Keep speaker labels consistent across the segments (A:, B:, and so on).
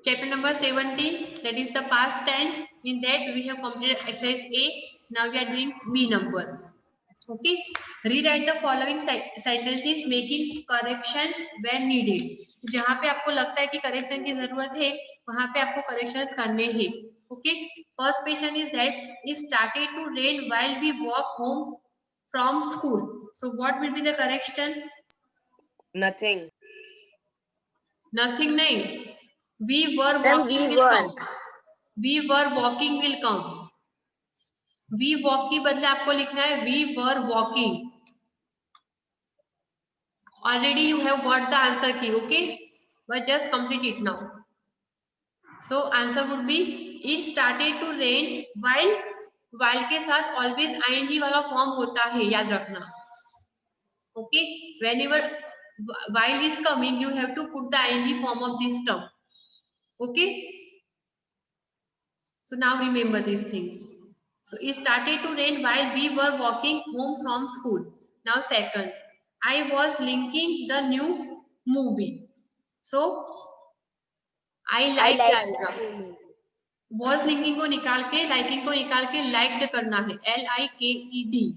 A: Chapter number 17, that is the past tense. In that we have completed exercise A. Now we are doing B number. Okay. Rewrite the following sentences making corrections when needed. जहाँ पे आपको लगता है कि correction की जरूरत है वहाँ पे आपको करेक्शंस करने हैं. Okay. First question is that it started to rain while we walk home from school. So what will be the correction?
B: Nothing.
A: Nothing नहीं. We were
B: Ma'am,
A: walking
B: we
A: will
B: were.
A: come. We were walking will come. We walk की बदले आपको लिखना है we were walking. Already you have got the answer key, okay? But just complete it now. So answer would be it started to rain while के साथ always ing वाला form होता है, याद रखना. Okay? Whenever while is coming, you have to put the ing form of this term. Okay? So now remember these things. So it started to rain while we were walking home from school. Now second, I was linking the new movie. So I like आएगा. Was linking को निकाल के liking को निकाल के liked करना है. LIKED.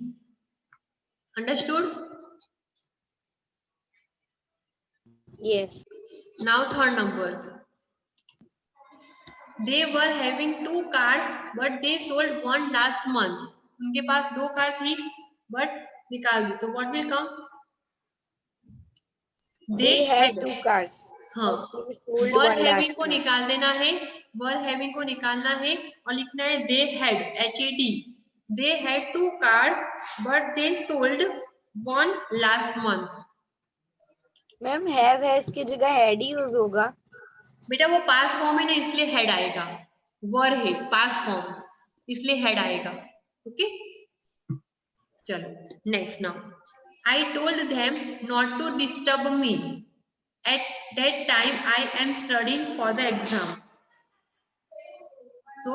A: Understood?
B: Yes.
A: Now third number. They were having 2 cars but they sold one last month. उनके पास 2 कार थी but निकाल दी. तो what will come?
B: They had 2 cars.
A: हाँ. वर हैविंग को निकाल देना है. वर हैविंग को निकालना है और लिखना है they had HAD. They had 2 cars but they sold one last month.
B: Ma'am have has की जगह had ही यूज होगा.
A: बेटा वो पास फॉर्म है ना इसलिए हेड आएगा. वर है पास फॉर्म इसलिए हेड आएगा. ओके चलो next now. I told them not to disturb me at that time I am studying for the exam. So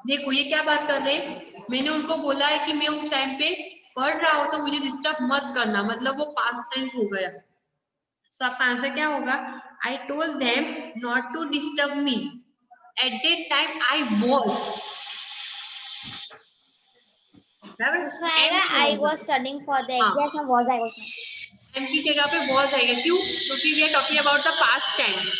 A: देखो ये क्या बात कर रहे हैं. मैंने उनको बोला है कि मैं उस टाइम पे पढ़ रहा हूं तो मुझे डिस्टर्ब मत करना. मतलब वो पास्ट टेंस हो गया. सो आपका आंसर क्या होगा? I told them not to disturb me at that time I was.
C: उसमें आएगा I was studying for the exam. was I was.
A: Am की जगह पे was आएगा. क्यों? क्योंकि we are talking about the past tense.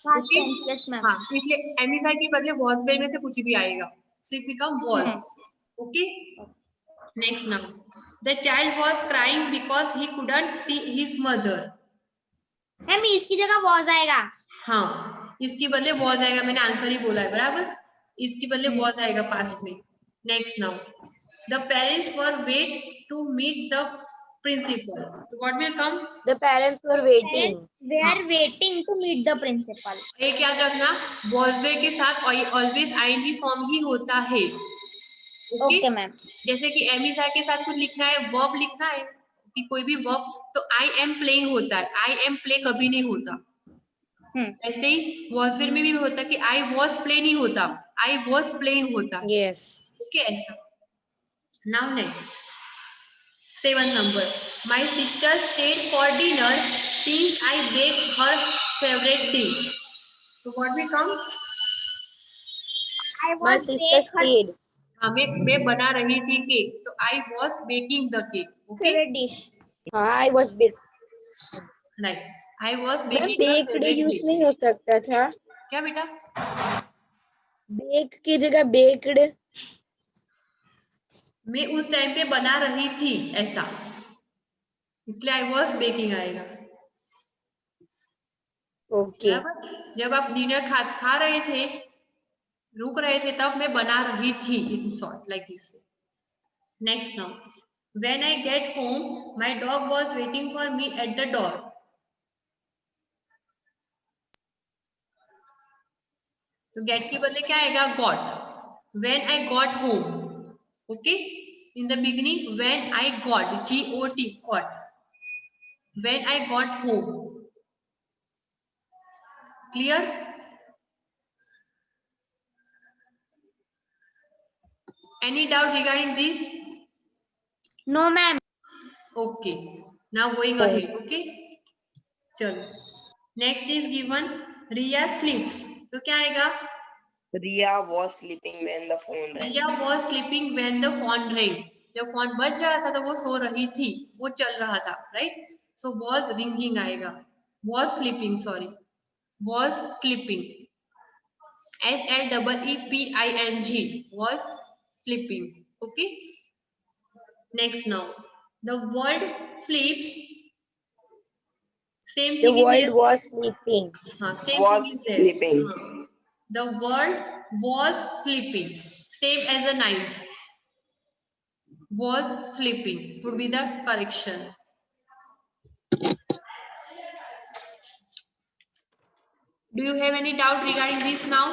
C: Past tense, yes ma'am.
A: हाँ इसलिए एमिसा के बदले was where में से कुछ भी आएगा. So it become was. Okay. Next now. The child was crying because he couldn't see his mother.
C: Ma'am इसकी जगह was आएगा.
A: हाँ इसकी बदले was आएगा. मैंने आंसर ही बोला है बराबर. इसकी बदले was आएगा पास्ट में. Next now. The parents were wait to meet the principal. So what will come?
B: The parents were waiting.
C: They are waiting to meet the principal.
A: एक याद रखना was वे के साथ always ing फॉर्म ही होता है.
C: Okay ma'am.
A: जैसे कि एमिसा के साथ कुछ लिखना है वर्ब लिखना है कि कोई भी वर्ब तो आई एम प्लेइंग होता है. आई एम प्ले कभी नहीं होता. ऐसे ही was where में भी होता कि आई was प्ले नहीं होता. आई was प्लेइंग होता.
B: Yes.
A: ओके ऐसा. Now next. 7 number. My sister stayed for dinner since I baked her favorite dish. So what will come?
B: My sister stayed.
A: हाँ मैं बना रही थी केक. तो I was baking the cake. Okay.
C: Favorite dish.
B: I was baked.
A: Right. I was baking the
B: baked
A: favorite
B: use
A: dish.
B: नहीं हो सकता था.
A: क्या बेटा?
B: Baked की जगह baked.
A: मैं उस टाइम पे बना रही थी ऐसा. इसलिए I was baking आएगा.
B: Okay.
A: जब आप डिनर खा रहे थे रुक रहे थे तब मैं बना रही थी. In short like this. Next now. When I get home, my dog was waiting for me at the door. तो get के बदले क्या आएगा? got. When I got home. Okay. In the beginning, when I got, G-O-T, got. When I got home. Clear? Any doubt regarding this?
C: No ma'am.
A: Okay. Now going ahead. Okay. Chalo. Next is given Riya sleeps. तो क्या आएगा?
D: Ria was sleeping when the phone rang.
A: Ria was sleeping when the phone rang. जब phone बज रहा था तो वो सो रही थी, वो चल रहा था, राइट? सो was ringing आएगा, was sleeping, sorry, was sleeping. SLEEPING, was sleeping. Okay. Next now, the world sleeps. Same
B: The
A: thing is
B: world
A: here.
B: was sleeping.
A: हाँ, same
D: Was
A: thing is there.
D: sleeping.
A: हाँ. The world was sleeping. Same as a night. Was sleeping would be the correction. Do you have any doubt regarding this now?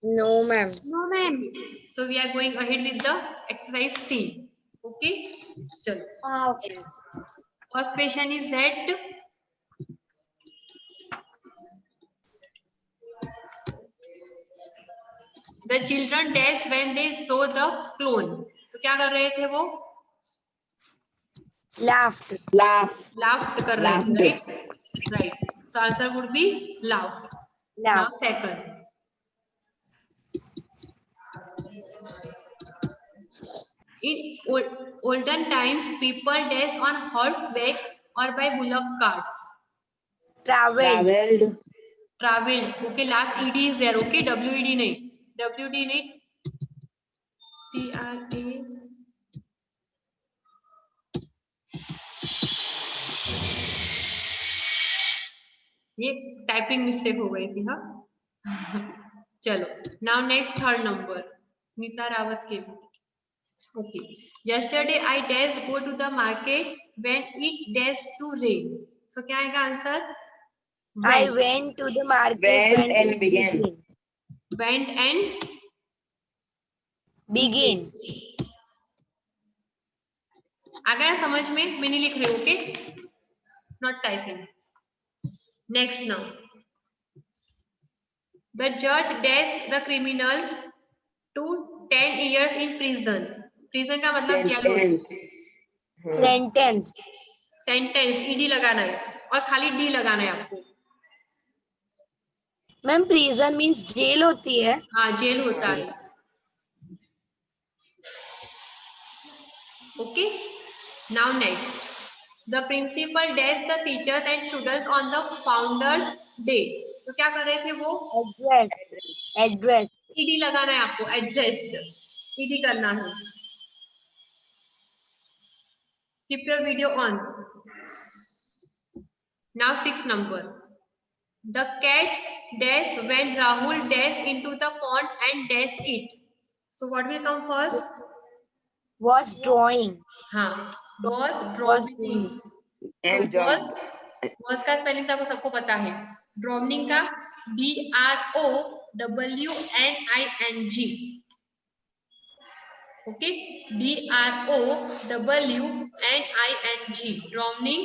B: No, ma'am.
C: No, ma'am.
A: So we are going ahead with the exercise C. Okay. चलो.
C: Okay.
A: First question is that the children dash when they saw the clone. तो क्या कर रहे थे वो?
B: Laughed.
A: Laughed कर रहे थे,
D: Laughed.
A: right? Right. So answer would be laughed. Now
B: Laughed.
A: second. In olden times, people dash on horseback or by bullock carts.
B: Traveled.
D: Traveled.
A: Traveled. Okay, last ed is there. Okay, wed नहीं. wd नहीं. tra. ये typing mistake हो गई थी. हाँ. चलो. Now next third number. Nita Rawat के. Okay. Yesterday I dashed go to the market when it dashed to rain. So क्या आएगा answer?
B: I went to the market
D: Went
B: when
D: and
B: it
D: began.
A: Went and
B: begin.
A: आ गया समझ में? मैं नहीं लिख रही. Okay, not typing. Next now, the जज dash the criminals to 10 years in prison. Prison का मतलब जेल.
D: Sentence.
B: Sentence.
A: सेंटेंस ईडी लगाना है और खाली डी लगाना है आपको.
B: मैम प्रिजन मीन्स जेल होती है.
A: हाँ, जेल होता है. Okay. Now next, the principal dash the teachers and students on the founders day. तो क्या कर रहे थे वो?
B: एड्रेस.
A: ईडी लगाना है आपको. एड्रेस्ड, ईडी करना है. Keep your video on. Now 6 number, the cat dash when Rahul dash into the pond and dash it. So what will come first?
B: Was drawing.
A: हाँ, was
B: Was
A: drawing.
D: And
A: So was,
D: jumped.
A: was का spelling तो आपको सबको पता है. ड्रॉमिंग का DROWNING. Okay, DROWNING. ड्रॉमिंग.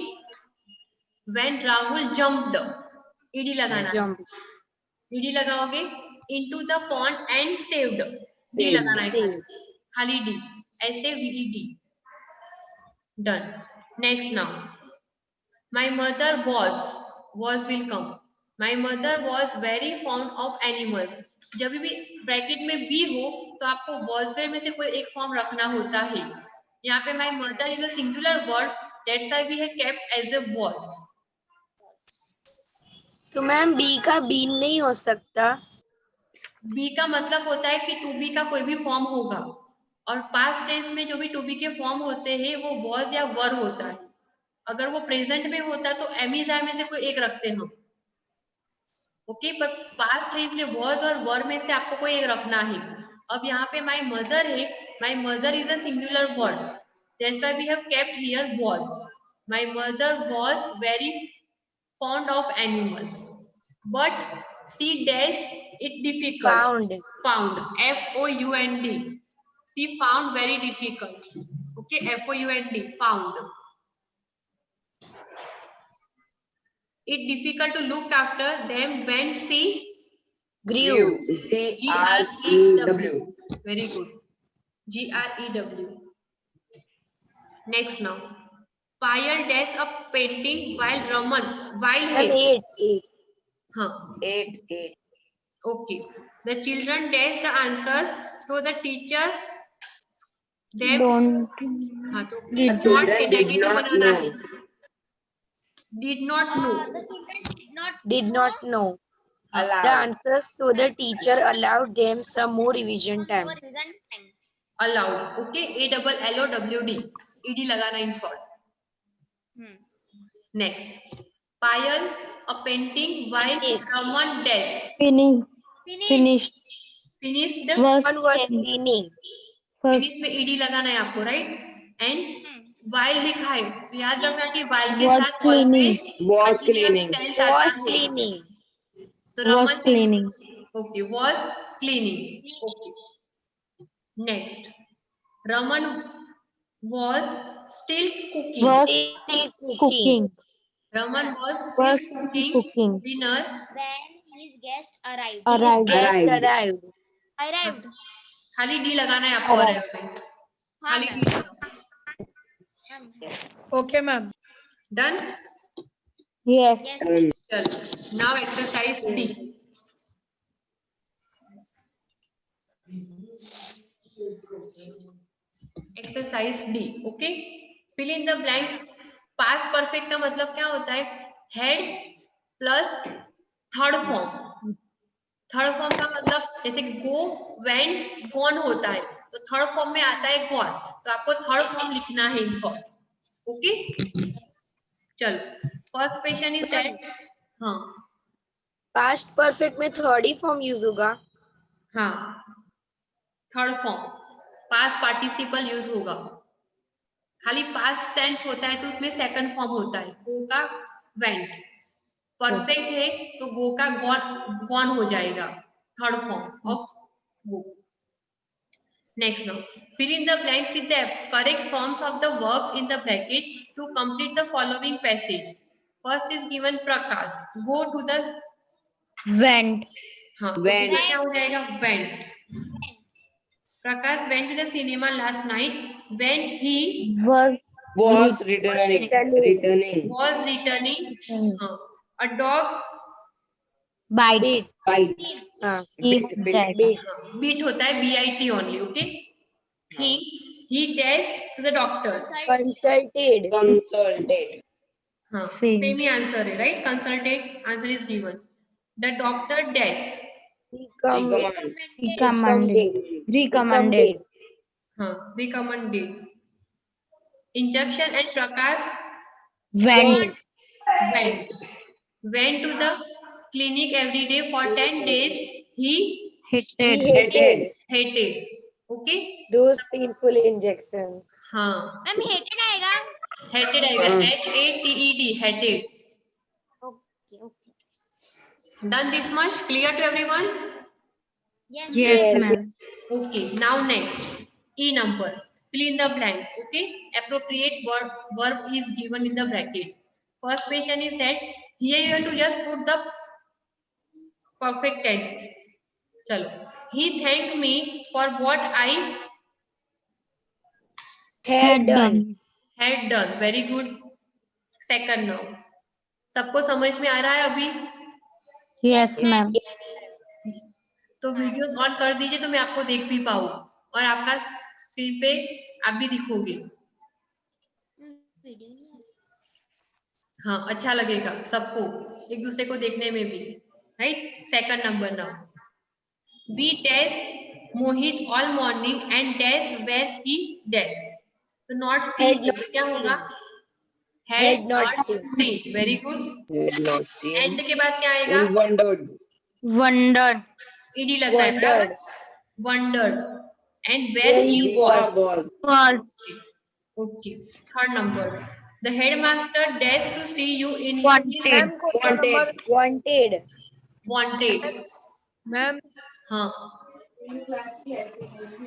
A: When Rahul jumped, ED लगाना है.
B: Jump.
A: ईडी लगाओगे. into the pond and saved, D
D: Saved.
A: लगाना है.
B: Saved.
A: खाली D. SAVED. Done. Next now, my mother was will come. My mother was very fond of animals. जब भी bracket में B हो तो आपको was में से कोई एक फॉर्म रखना होता है. यहाँ पे my mother is a singular word, that's why we have kept as a was.
B: तो मैम बी का बीन नहीं हो सकता.
A: बी का मतलब होता है कि टू बी का कोई भी फॉर्म होगा, और पास्ट टेंस में जो भी टू बी के फॉर्म होते हैं वो was या वर होता है. अगर वो प्रेजेंट में होता तो एम इज आर में से कोई एक रखते हम. ओके, पर पास्ट है इसलिए was और वर में से आपको कोई एक रखना है. अब यहाँ पे माई मदर है. My mother is a singular word, that's why we have kept here was. My mother was very fond of animals, but she dash it difficult. Found. FOUND. She found very difficult. Okay, FOUND. Found it difficult to look after them when she
B: Grew.
D: GREW.
A: Very good. GREW. Next now, Payal dash a painting while Raman. While
B: Ma'am,
A: है.
B: eight.
A: हाँ
D: 8.
A: okay. The children dash the answers, so the teacher they
E: Don't.
A: हाँ तो
E: Did
A: did not
D: Children did
A: negative
D: not
A: banana
D: know.
A: है, did not know.
C: The children
B: Did not know the
D: Allowed.
B: answers, so the teacher allowed them some more revision time.
C: more reason time.
A: Allowed. Okay, ALLOWD. ED लगाना in short. Next, Payal, a painting while
B: Yes.
A: someone dash.
E: Finish.
C: Finish.
A: Finished.
E: Was
B: One was
E: cleaning.
B: cleaning.
E: First.
A: Finish में ED लगाना है आपको, right? And while लिखा है, तो याद रखना कि while के
E: Was
A: साथ
E: cleaning.
A: always
D: Was
A: continuous
D: cleaning.
A: tense आता
B: Was
A: है.
B: cleaning.
A: So
E: Was
A: Raman,
E: cleaning.
A: okay, was cleaning. Okay. Next, Raman was still cooking.
E: Was
B: Still cooking.
E: cooking.
A: Raman was
E: Was
A: still cooking
E: cooking.
A: dinner.
C: When his guest arrived.
E: Arrived.
B: Guest
D: Arrived.
B: arrived.
C: Arrived.
A: खाली D लगाना है आपको
E: Arrived.
A: arrived में.
C: हाँ
A: खाली
C: ma'am.
A: D लगाओ.
F: Okay, ma'am.
A: Done?
E: Yes.
C: Yes.
A: चल. Now exercise D. Exercise D. Okay. Fill in the blanks. Past perfect का मतलब क्या होता है? Had plus third form. Third form का मतलब जैसे गो, वेंट, गॉन होता है, तो थर्ड फॉर्म में आता है गॉन, तो आपको थर्ड फॉर्म लिखना है इन शॉर्ट. ओके, चलो फर्स्ट क्वेश्चन इज सेट. हाँ
B: Past perfect में थर्ड ही फॉर्म यूज होगा.
A: हाँ third form past participle use होगा. खाली पास्ट टेंस होता है तो उसमें सेकंड फॉर्म होता है, गो का वेंट. परफेक्ट है तो गो का गॉन, गॉन हो जाएगा, third form of go. Next now, fill in the blanks with the correct forms of the verbs in the bracket to complete the following passage. First is given Prakash. Go to the
E: Went.
A: हाँ तो
D: Went.
A: इसका क्या हो जाएगा? Went. Prakash went to the cinema last night when he
E: Was
D: returning.
A: was returning. हाँ, a dog
E: bite.
B: Beat.
D: Bite.
B: हाँ.
E: Eat that.
B: Beat.
A: beat होता है BIT only. Okay. He dash to the doctor.
B: Consulted.
D: Consulted.
A: हाँ
E: Same.
A: same ही answer है, right? Consulted answer is given. The doctor dash.
E: Recommended. Recommended.
A: हाँ recommended. Injunction and Prakash
E: Went.
A: went to the clinic every day for 10 days. He
E: Hated.
A: hated. Okay.
B: Those painful injections.
A: हाँ
C: ma'am hated आएगा.
A: hated आएगा, HATED hated.
C: Okay. Okay.
A: Done this much? Clear to everyone?
C: Yes.
E: Yes,
B: Yes.
E: ma'am.
A: Okay, now next, E number. Fill in the blanks. Okay, appropriate verb is given in the bracket. First question is said. Here you have to just put the perfect tense. Chalo. He thanked me for what I
B: Had done.
A: had done. Very good. Second now. सबको समझ में आ रहा है अभी?
E: Yes, ma'am.
A: तो videos on कर दीजिए तो मैं आपको देख भी पाऊँ और आपका स्क्रीन पे आप भी दिखोगे. हाँ अच्छा लगेगा सबको एक दूसरे को देखने में भी, right. Second number now. We dash Mohit all morning and dash where he dash. तो नॉट सी
B: Had not
A: तो क्या होगा?
B: Had not
A: seen. Very good.
D: Had not seen.
A: And के बाद क्या आएगा?
D: And wondered.
E: Wondered.
A: ईडी लगता है बराबर. Wondered. And where
B: Where
A: he
B: he
A: was.
B: was.
E: Was.
A: Okay. Third number. The headmaster dashed to see you in
E: Wanted.
A: his
F: Ma'am, question number.
B: Wanted.
A: wanted.
F: Ma'am
A: हाँ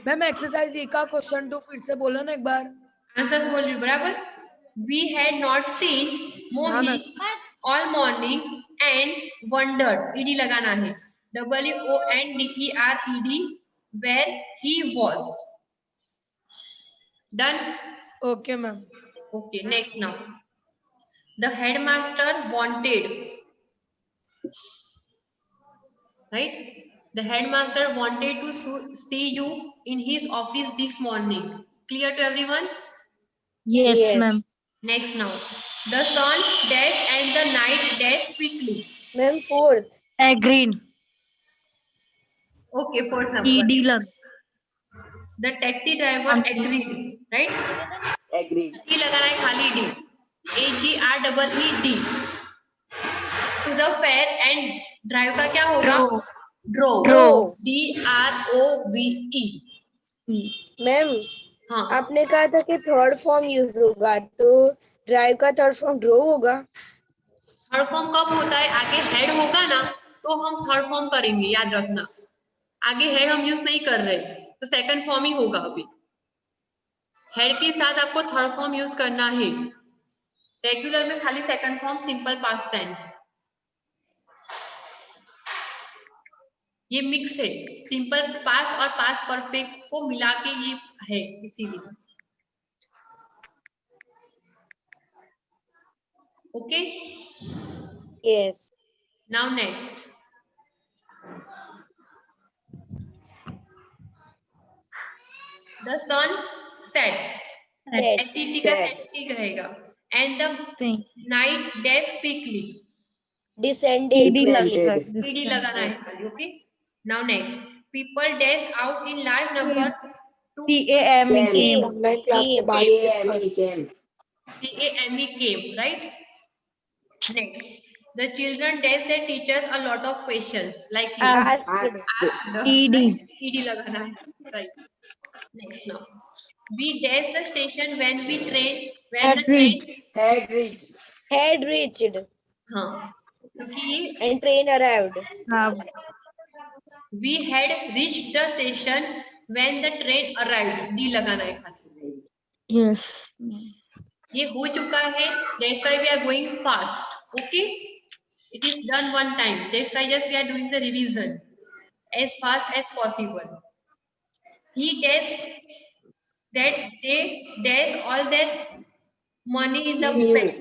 F: ma'am exercise ए का question 2 फिर से बोलो ना एक बार.
A: आंसर्स बोल रही हूँ बराबर. We had not seen Mohit all morning and wondered. ED लगाना है. WONDERED where he was. Done.
F: Okay ma'am.
A: Okay, next now. The headmaster wanted. right? The headmaster wanted to see you in his office this morning. Clear to everyone?
E: Yes,
B: Yes.
E: ma'am.
A: Next now. The sun dash and the night dash quickly.
B: Ma'am, fourth.
E: Agreed.
A: Okay, fourth number.
E: ED lag.
A: The taxi driver agreed, right?
D: Agreed.
A: E लगाना है खाली D. AGREED. To the fair and drive का क्या होगा? Drove.
B: Drove.
A: DROVE.
B: Ma'am,
A: हाँ.
B: आपने कहा था कि थर्ड फॉर्म यूज होगा, तो ड्राइव का थर्ड फॉर्म ड्रो होगा।
A: थर्ड फॉर्म कब होता है? आगे हेड होगा ना, तो हम थर्ड फॉर्म करेंगे, याद रखना। आगे हेड हम यूज नहीं कर रहे, तो सेकंड फॉर्म ही होगा। अभी हेड के साथ आपको थर्ड फॉर्म यूज करना है। रेगुलर में खाली second form, simple past tense. ये मिक्स है, सिंपल पास्ट और पास्ट परफेक्ट को मिला के ये है, इसीलिए। Okay,
B: yes.
A: Now next. The sun set, एसिटी का सेट रहेगा। And the night dash quickly,
B: descended.
A: Ed लगाना है खाली। Okay, now next. People dash out in large number to
E: CAME came.
A: CAME came, right? Next, the children dash their teachers a lot of questions like you. Asked.
E: ED.
A: ED लगाना है, right? Next now. We dash the station when the
E: Had
A: train,
B: Had reached
A: हाँ, क्योंकि ये
B: and train arrived.
A: we had reached the station when the train arrived. D लगाना है खाली।
E: Yes.
A: ये हो चुका है, that's why we are going fast. Okay, it is done one time, that's why just we are doing the revision as fast as possible. He dashed that they dash all their money in the bank.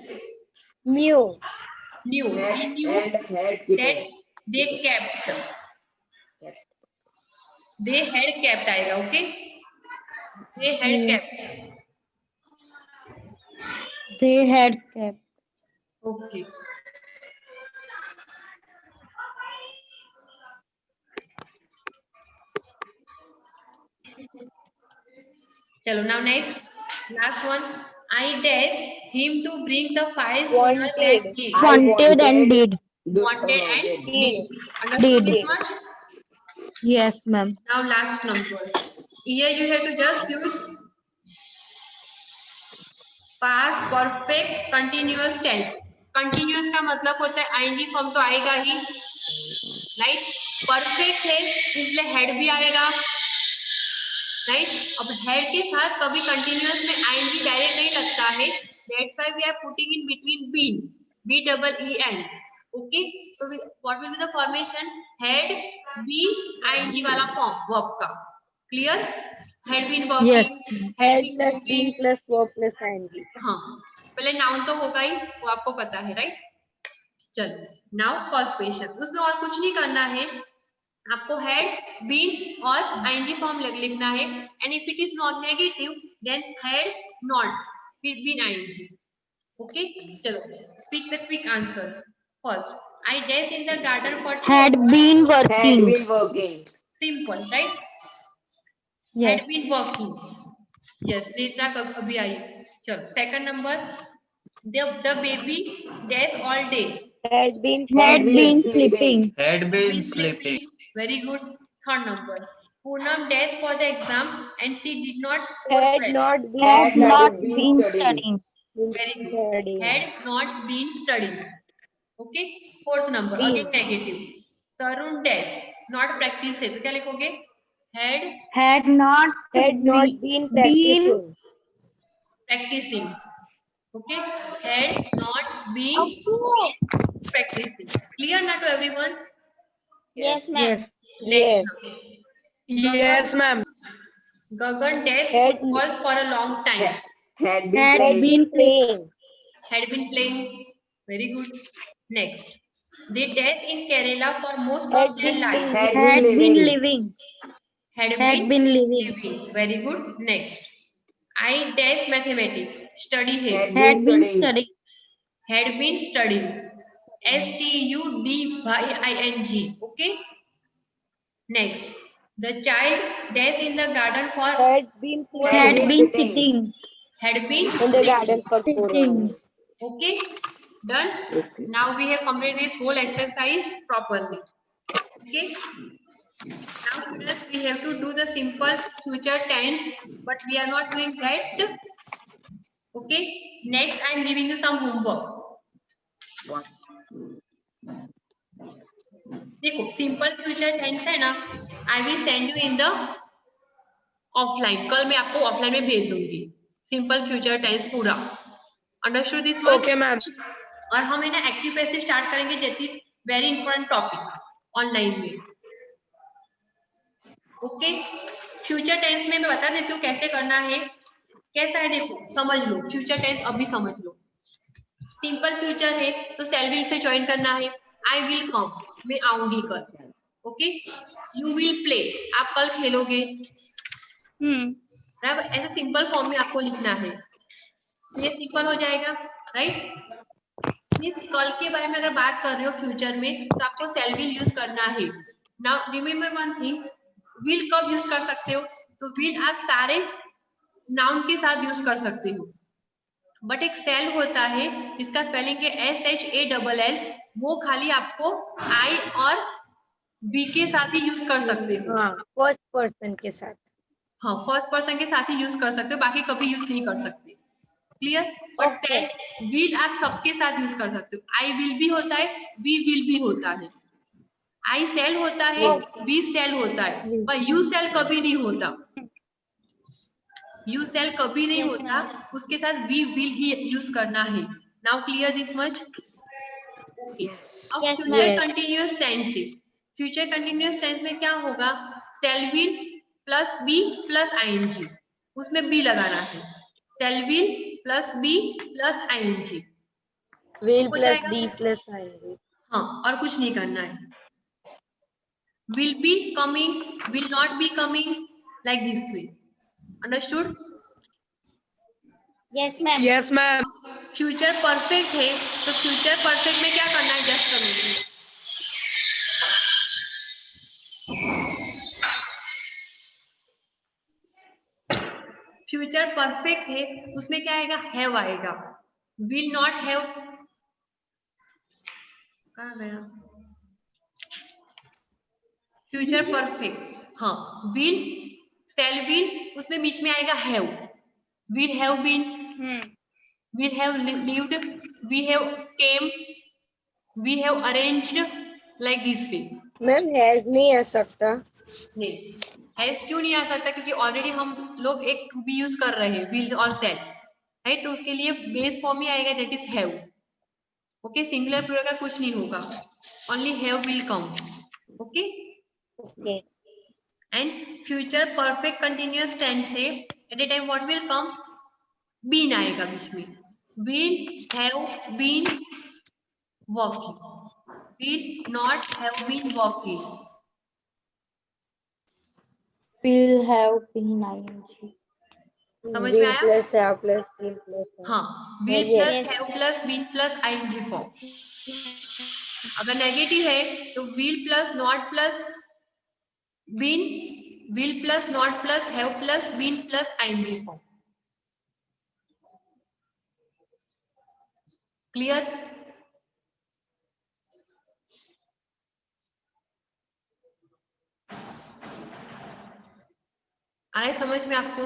B: Knew.
A: He knew that they had kept आएगा। okay, they had kept.
E: They had kept.
A: Okay, चलो now next, last one. I dashed him to bring the files sooner than he
E: Wanted and did.
A: wanted and did. Understood this much?
E: Yes, ma'am.
A: Now last number. Here you have to just use past perfect continuous tense. Continuous का मतलब होता है ing form तो आएगा ही, right? Perfect है इसलिए head भी आएगा, राइट? अब हेड के साथ कभी कंटिन्यूअस में ing डायरेक्ट नहीं लगता है, that's why we are putting in between been, BEEN. Okay, so what will be the formation? Had been ing वाला फॉर्म वर्ब का। Clear? had been working,
E: Yes.
B: Had
A: been
B: plus
A: cooking।
B: been plus verb plus ing.
A: हाँ, पहले noun तो होगा ही, वो आपको पता है, राइट? चलो, नाउ फर्स्ट क्वेश्चन, उसमें और कुछ नहीं करना है, आपको हैड बीन और आईएनजी फॉर्म लिखना है, and if it is not negative then had not फिर बीन आईएनजी। ओके, चलो speak the quick answers. First, I dash in the garden for
E: Had been working.
A: Simple, right?
E: Yes.
A: had been working. Yes, Netra कब अभी आई। चलो second number, the baby dash all day.
B: Had been
E: sleeping.
G: Had been sleeping.
A: Very good. Third number, Poonam dash for the exam and she did not score
B: had
A: well.
B: not been
E: Had not
B: studying.
E: been studying.
A: Very good.
B: Studying.
A: Had not been studying. Okay. Fourth number, again negative. Tarun dash not practice है, तो क्या लिखोगे?
E: Had not
B: been practicing.
A: Practicing. Okay. Had not been practicing. Clear now to everyone?
C: Yes, ma'am.
B: Yes.
F: Yes, ma'am.
A: Gagan dash
B: Had-
A: football for a long time.
D: Had
E: Had
D: been
E: been
B: Playing.
A: Had been playing. Very good. Next, They dash in Kerala for most
B: Had
A: of their
B: been
A: lives.
D: Had
E: Had
D: been
E: been
D: living.
E: living.
A: Had
E: Had
A: been
E: been living.
A: living. Very good. Next. I dash mathematics. Study है.
D: Had
E: Had
D: been
E: been
D: studying.
E: studying.
A: Had been studying. STUDYING. Okay. Next. The child dash in the garden for
B: had been
E: Had
D: been
E: been
D: sitting.
E: sitting.
A: had been
B: in the
A: sitting.
B: garden for 4
E: Sitting.
B: hours.
A: Okay. Done.
D: Okay.
A: Now we have completed this whole exercise properly. Okay. Now students, we have to do the simple future tense, but we are not doing that. Okay. Next, I am giving you some homework.
D: What?
A: देखो simple future tense है ना, I will send you in the offline. कल मैं आपको offline में भेज दूंगी simple future tense पूरा. Understood this word?
F: Okay, ma'am.
A: और हम है ना एक्टिव फेज से स्टार्ट करेंगे, that is very important topic online में. ओके. फ्यूचर टेंस में मैं बता देती हूँ कैसे करना है. कैसा है देखो, समझ लो. फ्यूचर टेंस अभी समझ लो. सिंपल फ्यूचर है तो सेल विल से ज्वाइन करना है. आई विल कम, मैं आऊंगी कल. ओके. यू विल प्ले, आप कल खेलोगे. बराबर. ऐसे सिंपल फॉर्म में आपको लिखना है. ये सिंपल हो जाएगा. राइट. कल के बारे में अगर बात कर रहे हो फ्यूचर में तो आपको सेल विल यूज करना है. Now remember one thing, will कब यूज कर सकते हो? तो विल आप सारे नाउन के साथ यूज कर सकते हो, बट एक सेल होता है इसका स्पेलिंग है SHALL. वो खाली आपको आई और बी के साथ ही यूज कर सकते हो.
B: हाँ, फर्स्ट पर्सन के साथ.
A: हाँ, फर्स्ट पर्सन के साथ ही यूज कर सकते हो, बाकी कभी यूज नहीं कर सकते. क्लियर? बट सेल विल आप सबके साथ यूज कर सकते हो. आई विल भी होता है, वी विल भी होता है. आई सेल होता है, बी सेल होता है, पर यू सेल कभी नहीं होता. यू सेल कभी नहीं होता, उसके साथ वी विल ही यूज करना है. Now clear this much? Okay. अब
C: Yes,
A: future
B: ma'am.
A: Continuous tense है. फ्यूचर कंटिन्यूअस टेंस में क्या होगा? Shall will plus be plus ING, उसमें बी लगाना है. Shall will plus be plus ING
B: will
A: हो
B: plus
A: जाएगा.
B: b plus ing.
A: हाँ, और कुछ नहीं करना है. Will be coming, will not be coming, like this way. Understood?
C: Yes, ma'am.
F: Yes, ma'am.
A: Future perfect है तो फ्यूचर परफेक्ट में क्या करना है? Just a minute. Future perfect है उसमें क्या आएगा? हैव आएगा. विल नॉट हैव कहाँ गया? Future perfect. हाँ, विल सेल विल उसमें बीच में आएगा have. Will have been, we have lived, we have came, we have arranged, like this way.
B: Ma'am has नहीं आ सकता.
A: नहीं, हैज क्यों नहीं आ सकता? क्योंकि ऑलरेडी हम लोग एक टू बी यूज कर रहे हैं, विल और सेल, राइट. तो उसके लिए बेस फॉर्म ही आएगा, that is have. Okay. Singular plural का कुछ नहीं होगा, only have will come. Okay.
C: Okay.
A: And future perfect continuous tense से at a time what will come? Been आएगा बीच में. Will have been walking, will not have been walking.
E: Will have been ing.
A: समझ में
B: will
A: आया?
B: plus have plus been plus have.
A: हाँ, will
B: Yes.
A: plus have plus been plus ing form. अगर negative है तो will plus not plus been, will plus not plus have plus been plus ing form. Clear? आ रहा है समझ में आपको?